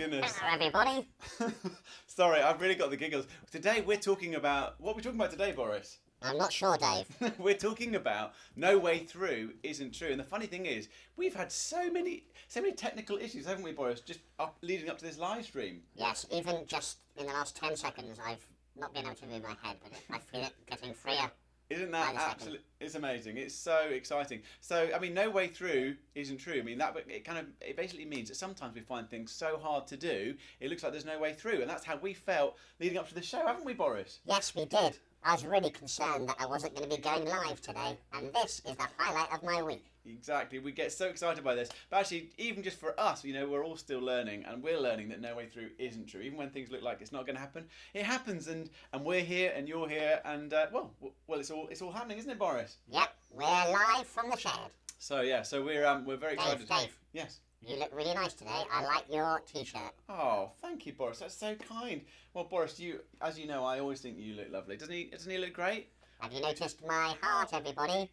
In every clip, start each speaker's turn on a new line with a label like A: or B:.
A: goodness.
B: Hello, everybody.
A: Sorry, I've really got the giggles. Today we're talking about... What are we talking about today, Boris?
B: I'm not sure, Dave.
A: We're talking about No Way Through Isn't True. And the funny thing is, we've had so many technical issues, haven't we, Boris, just leading up to this live stream.
B: Yes, even just in the last 10 seconds, I've not been able to move my head, but I feel it getting freer.
A: Isn't that absolutely? It's amazing. It's so exciting. So, I mean, No Way Through Isn't True. I mean, it basically means that sometimes we find things so hard to do, it looks like there's no way through. And that's how we felt leading up to the show, haven't we, Boris?
B: Yes, we did. I was really concerned that I wasn't going to be going live today, and this is the highlight of my week.
A: Exactly. We get so excited by this. But actually, even just for us, we're all still learning, and we're learning that No Way Through isn't true. Even when things look like it's not going to happen, it happens, and we're here, and you're here, and well, it's all happening, isn't it, Boris?
B: Yep, we're live from the shed.
A: So yeah, we're very excited.
B: Dave.
A: Yes.
B: You look really nice today. I like your t-shirt.
A: Oh, thank you, Boris. That's so kind. Well, Boris, as you know, I always think you look lovely. Doesn't he look great?
B: Have you noticed my heart, everybody?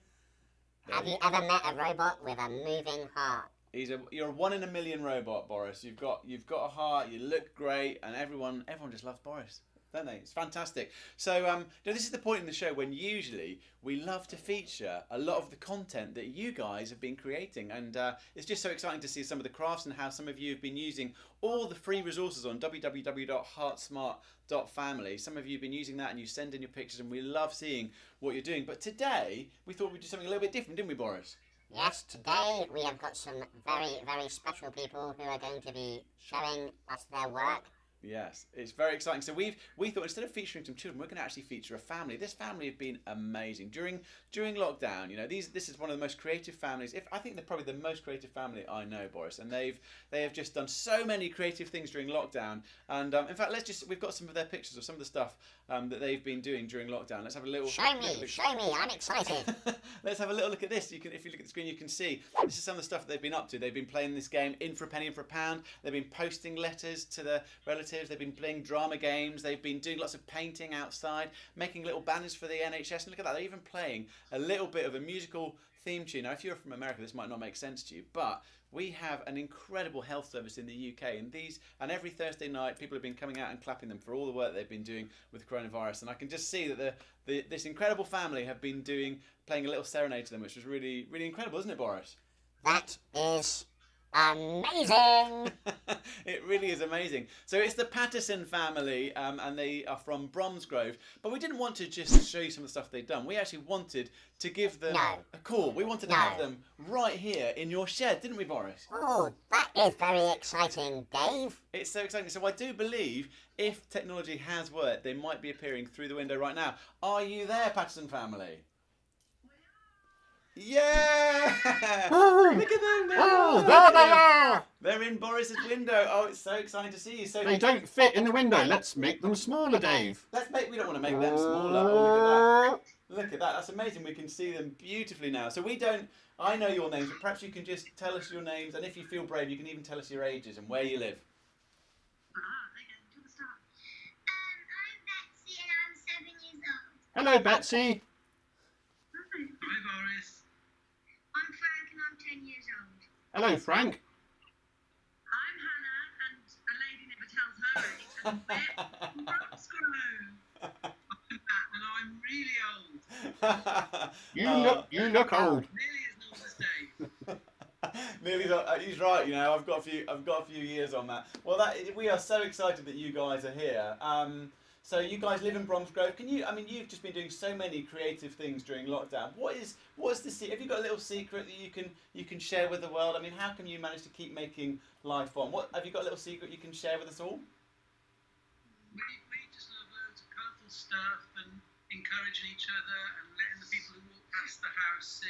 B: Have you ever met a robot with a moving heart?
A: You're a 1 in a million robot, Boris. You've got a heart. You look great, and everyone just loves Boris, don't they? It's fantastic. So, this is the point in the show when usually we love to feature a lot of the content that you guys have been creating, and it's just so exciting to see some of the crafts and how some of you have been using all the free resources on www.heartsmart.family. Some of you have been using that, and you send in your pictures, and we love seeing what you're doing. But today we thought we'd do something a little bit different, didn't we, Boris?
B: Yes, today we have got some very, very special people who are going to be showing us their work.
A: Yes, it's very exciting. So we thought instead of featuring some children, we're going to actually feature a family. This family have been amazing during lockdown. This is one of the most creative families. I think they're probably the most creative family I know, Boris. And they have just done so many creative things during lockdown. And in fact, we've got some of their pictures of some of the stuff that they've been doing during lockdown. Let's have a little.
B: Show me. I'm excited.
A: Let's have a little look at this. If you look at the screen, you can see this is some of the stuff that they've been up to. They've been playing this game In for a Penny, In for a Pound. They've been posting letters to the relatives. They've been playing drama games. They've been doing lots of painting outside, making little banners for the NHS. And look at that, they're even playing a little bit of a musical theme tune. Now, if you're from America, this might not make sense to you, but we have an incredible health service in the UK, and every Thursday night, people have been coming out and clapping them for all the work they've been doing with coronavirus. And I can just see that this incredible family have been playing a little serenade to them, which was really, really incredible, isn't it, Boris?
B: That is amazing.
A: It really is amazing. So it's the Patterson family, and they are from Bromsgrove. But we didn't want to just show you some of the stuff they've done. We actually wanted to give them a call. We wanted to have them right here in your shed, didn't we, Boris?
B: Oh, that is very exciting, Dave.
A: It's so exciting. So I do believe if technology has worked, they might be appearing through the window right now. Are you there, Patterson family? Yeah!
B: Oh,
A: Look at them!
B: oh, there they are!
A: They're in Boris's window. Oh, it's so exciting to see you. So
C: They don't fit in the window. Let's make them smaller, Dave.
A: we don't want to make them smaller. Oh, look at that. That's amazing. We can see them beautifully now. So I know your names, but perhaps you can just tell us your names, and if you feel brave, you can even tell us your ages and where you live.
C: Hello, Betsy.
D: Hi, Boris. I'm Frank and I'm 10 years old.
C: Hello, Frank.
D: I'm Hannah and a lady never tells her age and we're from Bromsgrove. And I'm really old.
C: You look old.
D: Nearly as old as Dave.
A: Nearly, he's right. I've got a few years on that. Well, we are so excited that you guys are here. So you guys live in Bromsgrove. You've just been doing so many creative things during lockdown. What's the secret? Have you got a little secret that you can share with the world? I mean, how can you manage to keep making life fun? Have you got a little secret you can share with us all?
D: We just love loads of colourful stuff and encouraging each other and letting the people who walk past the house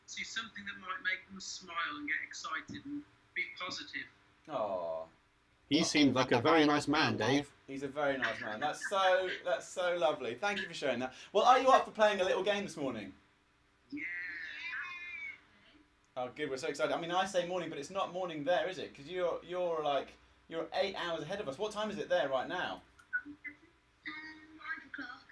D: see something that might make them smile and get excited and be positive.
A: Oh.
C: He seemed like a very nice man, Dave.
A: He's a very nice man. That's so lovely. Thank you for sharing that. Well, are you up for playing a little game this morning?
D: Yeah.
A: Oh, good. We're so excited. I mean, I say morning, but it's not morning there, is it? Because you're 8 hours ahead of us. What time is it there right now?
D: 5 o'clock.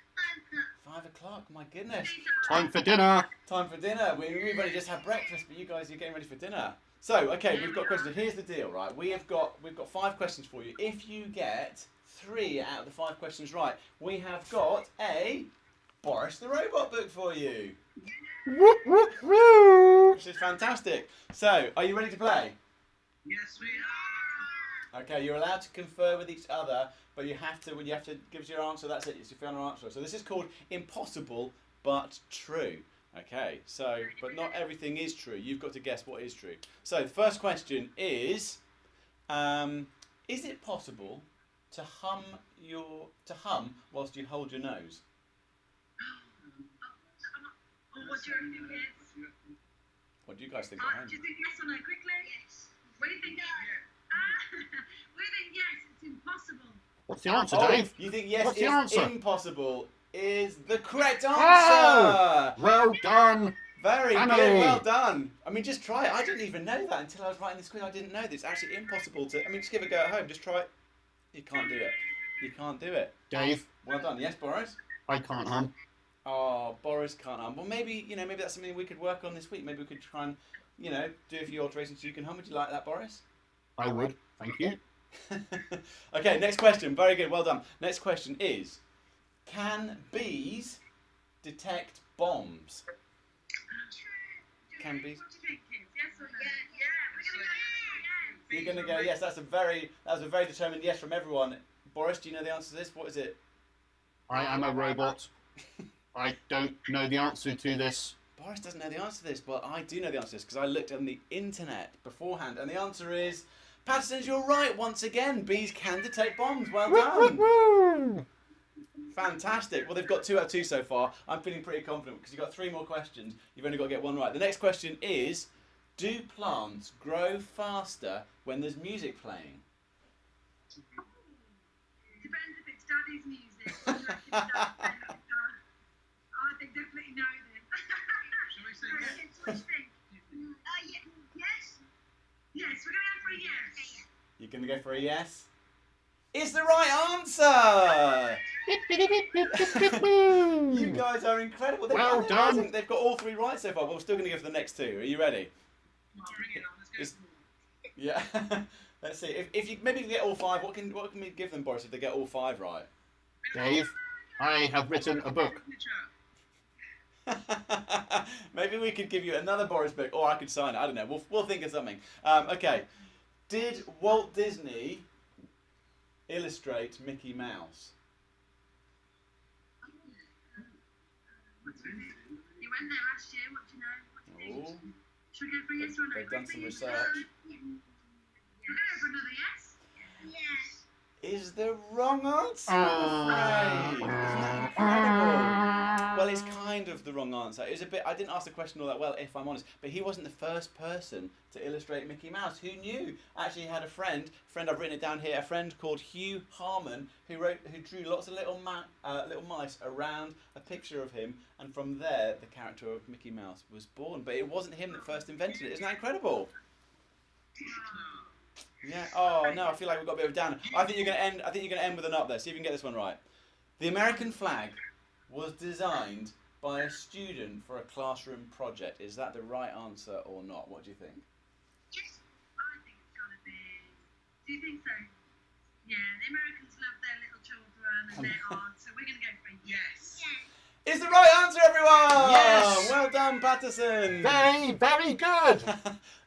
A: 5 5 o'clock. My goodness.
C: Time for dinner.
A: Time for dinner. We've only just had breakfast, but you guys are getting ready for dinner. So, okay, we've got questions. Here's the deal, right? We've got 5 questions for you. If you get 3 out of the 5 questions right, we have got a Boris the Robot book for you,
C: Woo, woo, woo.
A: which is fantastic. So, are you ready to play?
D: Yes, we are.
A: Okay, you're allowed to confer with each other, but you have to give us your answer. That's it. It's your final answer. So this is called impossible but true. Okay, so but not everything is true. You've got to guess what is true. So the first question is it possible to hum whilst you hold your nose?
E: What do you reckon it is?
A: What do you guys think at home?
E: Do you think yes or no quickly? Yes. What do you think? We think yes, it's impossible.
C: What's the answer,
A: Oh,
C: Dave?
A: you think yes
C: What's the
A: is
C: answer?
A: impossible is the correct answer.
C: Oh! Well done.
A: Very
C: Family.
A: good, well done. I mean, just try it. I didn't even know that until I was writing this quiz. I didn't know that it's actually impossible to. I mean, just give it a go at home. Just try it. You can't do it. You can't do it.
C: Dave,
A: Well done. Yes, Boris.
C: I can't hum.
A: Oh, Boris can't hum. Well, maybe maybe that's something we could work on this week. Maybe we could try and do a few alterations so you can hum. Would you like that, Boris?
C: I would. Thank you.
A: Okay, next question. Very good. Well done. Next question is: can bees detect bombs? Can bees?
E: What do you think, kids? Yes or no? Yeah, we're
A: You're going to go yes. That was a very determined yes from everyone. Boris, do you know the answer to this? What is it?
C: I am a robot. I don't know the answer to this.
A: Boris doesn't know the answer to this, but I do know the answer to this because I looked on the internet beforehand, and the answer is Patterson's. You're right once again. Bees can detect bombs. Well done.
C: Woo!
A: Fantastic. Well, they've got 2 out of 2 so far. I'm feeling pretty confident because you've got 3 more questions. You've only got to get 1 right. The next question is: do plants grow faster when there's music playing?
E: Depends if it's Daddy's music. I think definitely no then.
D: Shall we say yes?
E: Kids, what do you think? Yes? Yes, we're going to go for a yes.
A: You're going to go for a yes? It's the right answer! You guys are incredible.
C: Well done.
A: They've got all 3 right so far, but we're still going to go for the next 2. Are you ready?
D: Well, bring it on. Let's
A: It's-
D: go for more.
A: Yeah. Let's see. If you maybe get all 5, what can we give them, Boris, if they get all 5 right?
C: Dave, I have written a book.
D: Signature.
A: Maybe we could give you another Boris book, or I could sign it. I don't know. We'll think of something. Okay. Did Walt Disney illustrate Mickey Mouse?
E: You went there last year, what do you know? What do you think?
A: Ooh.
E: Should we go for a yes or no?
A: They've done some
E: quickly?
A: research.
E: We're going to go for another yes? Yes.
A: Is the wrong answer.
C: Oh.
A: I'm afraid. Isn't that incredible? Well, it's kind of the wrong answer. It was a bit. I didn't ask the question all that well, if I'm honest. But he wasn't the first person to illustrate Mickey Mouse. Who knew? Actually, he had a friend. I've written it down here. A friend called Hugh Harman, who drew lots of little mice around a picture of him, and from there, the character of Mickey Mouse was born. But it wasn't him that first invented it. Isn't that incredible? Yeah. Oh no, I feel like we've got a bit of a downer. I think you're going to end with an up there. See if you can get this one right. The American flag was designed by a student for a classroom project. Is that the right answer or not? What do you think?
E: Yes. I think it's got to be. Do you think so? Yeah, the Americans love their little children and their art, so we're going to go for a yes.
A: It's the right answer, everyone!
C: Yes!
A: Well done, Patterson!
C: Very, very good.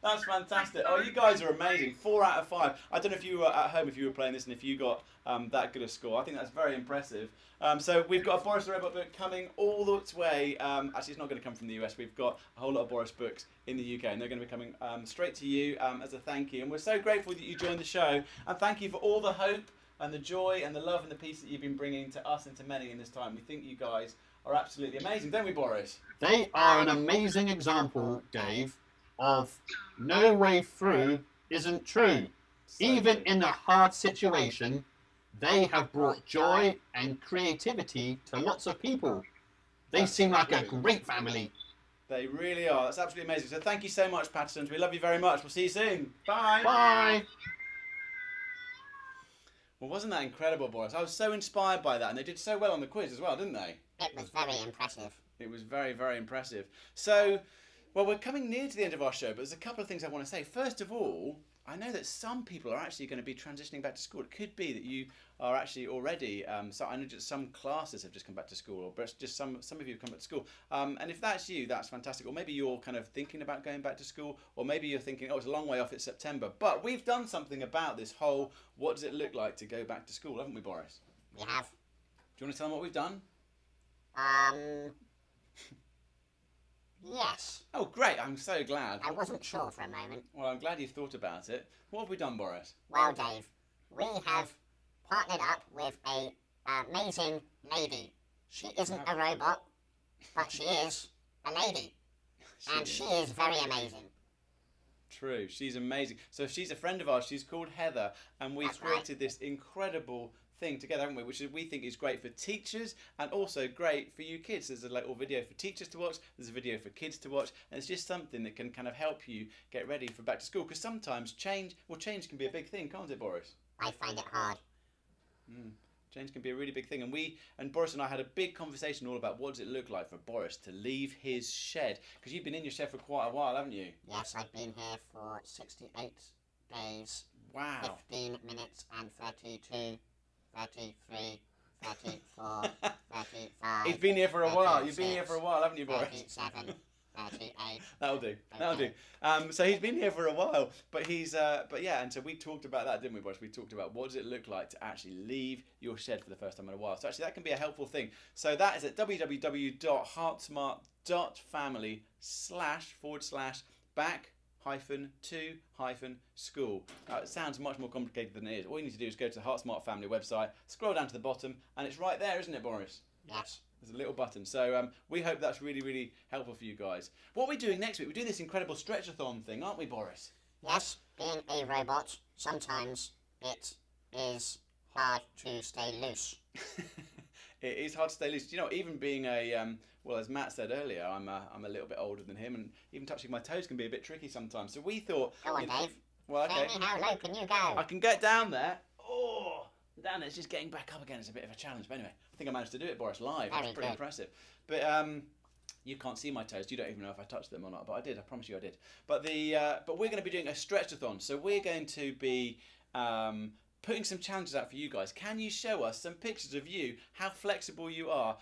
A: That's fantastic. Oh, you guys are amazing. 4 out of 5. I don't know if you were at home, if you were playing this, and if you got that good a score. I think that's very impressive. So we've got a Boris the Robot book coming all its way. Actually, it's not going to come from the US. We've got a whole lot of Boris books in the UK, and they're going to be coming straight to you as a thank you. And we're so grateful that you joined the show. And thank you for all the hope and the joy and the love and the peace that you've been bringing to us and to many in this time. We think you guys are absolutely amazing, don't we, Boris?
C: They are an amazing example, Dave, of no way through isn't true.
A: So
C: Even
A: good.
C: in a hard situation, they have brought joy and creativity to lots of people. They seem like a great family.
A: They really are. That's absolutely amazing. So thank you so much, Pattersons. We love you very much. We'll see you soon. Bye.
C: Bye.
A: Well, wasn't that incredible, Boris? I was so inspired by that, and they did so well on the quiz as well, didn't they?
B: It was very impressive.
A: It was very, very impressive. So, well, we're coming near to the end of our show, but there's a couple of things I want to say. First of all, I know that some people are actually going to be transitioning back to school. It could be that you are actually already, so I know just some classes have just come back to school, or just some of you have come back to school. And if that's you, that's fantastic. Or maybe you're kind of thinking about going back to school, or maybe you're thinking, oh, it's a long way off, it's September. But we've done something about this whole, what does it look like to go back to school, haven't we, Boris?
B: We have.
A: Do you want to tell them what we've done?
B: Yes.
A: Oh, great. I'm so glad.
B: I wasn't sure for a moment.
A: Well, I'm glad you thought about it. What have we done, Boris?
B: Well, Dave, we have partnered up with a amazing lady. She isn't a robot, but she is a lady. And she is very amazing.
A: True. She's amazing. So she's a friend of ours. She's called Heather, and we've
B: That's right.
A: created this incredible thing together, haven't we? Which we think is great for teachers and also great for you kids. There's a little video for teachers to watch. There's a video for kids to watch, and it's just something that can kind of help you get ready for back to school. Because sometimes change can be a big thing, can't it, Boris?
B: I find it hard.
A: Change can be a really big thing, and Boris and I had a big conversation all about what does it look like for Boris to leave his shed, because you've been in your shed for quite a while, haven't you?
B: Yes, I've been here for 68 days,
A: Wow.
B: 15 minutes and 32, 33, 34, 35.
A: He's been here for a while. You've been here for a while, haven't you, Boris?
B: 37, 38.
A: That'll do. That'll do. So he's been here for a while, but yeah. And so we talked about that, didn't we, Boris? We talked about what does it look like to actually leave your shed for the first time in a while. So actually, that can be a helpful thing. So that is at www.heartsmart.family/back-to-school. It sounds much more complicated than it is. All you need to do is go to the HeartSmart family website, scroll down to the bottom, and it's right there, isn't it, Boris?
B: Yes.
A: There's a little button. So we hope that's really, really helpful for you guys. What are we doing next week? We're doing this incredible stretch-a-thon thing, aren't we, Boris?
B: Yes, being a robot, sometimes it is hard to stay loose.
A: It is hard to stay loose. Do you know, even being well, as Matt said earlier, I'm a little bit older than him, and even touching my toes can be a bit tricky sometimes. So we thought...
B: Go on, Dave.
A: Well, okay.
B: Show me how low can you go?
A: I can get down there. Oh, down there. It's just getting back up again. It's a bit of a challenge. But anyway, I think I managed to do it, Boris, live.
B: Very
A: It's pretty
B: good.
A: impressive. But you can't see my toes. You don't even know if I touched them or not. But I did. I promise you I did. But but we're going to be doing a stretch-a-thon. So we're going to be putting some challenges out for you guys. Can you show us some pictures of you, how flexible you are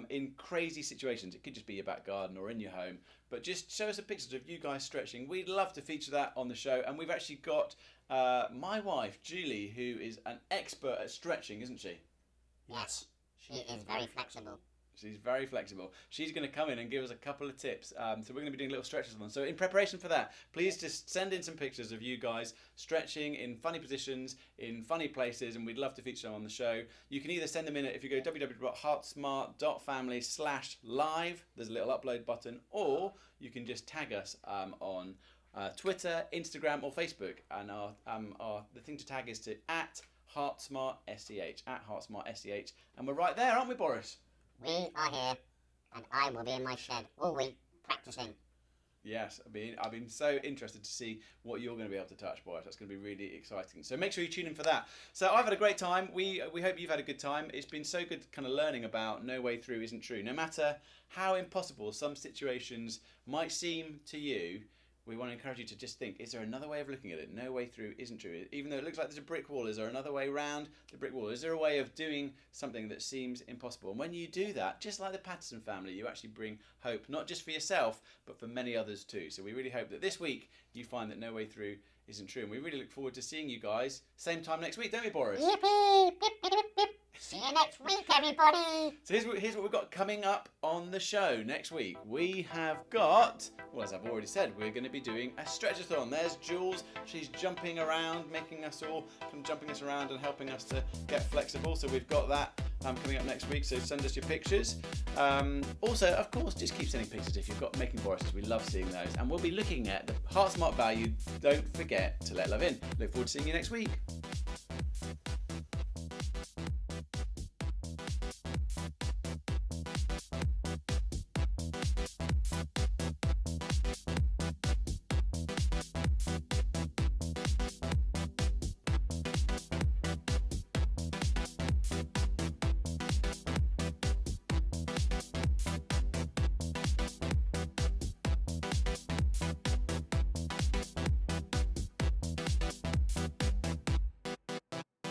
A: in crazy situations? It could just be your back garden or in your home. But just show us some pictures of you guys stretching. We'd love to feature that on the show. And we've actually got my wife, Julie, who is an expert at stretching, isn't she?
B: Yes, she is very flexible.
A: She's very flexible. She's going to come in and give us a couple of tips. So we're going to be doing little stretches on. So in preparation for that, please just send in some pictures of you guys stretching in funny positions, in funny places, and we'd love to feature them on the show. You can either send them in if you go www.heartsmart.family/live. There's a little upload button, or you can just tag us on Twitter, Instagram, or Facebook. And the thing to tag is to @HeartSmartSCH, @HeartSmartSCH, and we're right there, aren't we, Boris?
B: We are here, and I will be in my shed all week practicing.
A: Yes, I've been so interested to see what you're going to be able to touch, Boris. That's going to be really exciting. So make sure you tune in for that. So I've had a great time. We hope you've had a good time. It's been so good kind of learning about No Way Through Isn't True. No matter how impossible some situations might seem to you, we want to encourage you to just think, is there another way of looking at it? No way through isn't true. Even though it looks like there's a brick wall, is there another way around the brick wall? Is there a way of doing something that seems impossible? And when you do that, just like the Patterson family, you actually bring hope, not just for yourself, but for many others too. So we really hope that this week you find that No Way Through isn't true. And we really look forward to seeing you guys same time next week, don't we, Boris?
B: Yippee! Bip, bip, bip, bip. See you next week, everybody!
A: So here's what we've got coming up on the show next week. We have got, well, as I've already said, we're going to be doing a stretch-a-thon. There's Jules. She's jumping around, making us all, jumping us around and helping us to get flexible. So we've got that coming up next week. So send us your pictures. Also, of course, just keep sending pictures if you've got making Boris's. We love seeing those. And we'll be looking at the HeartSmart value. Don't forget to let love in. Look forward to seeing you next week.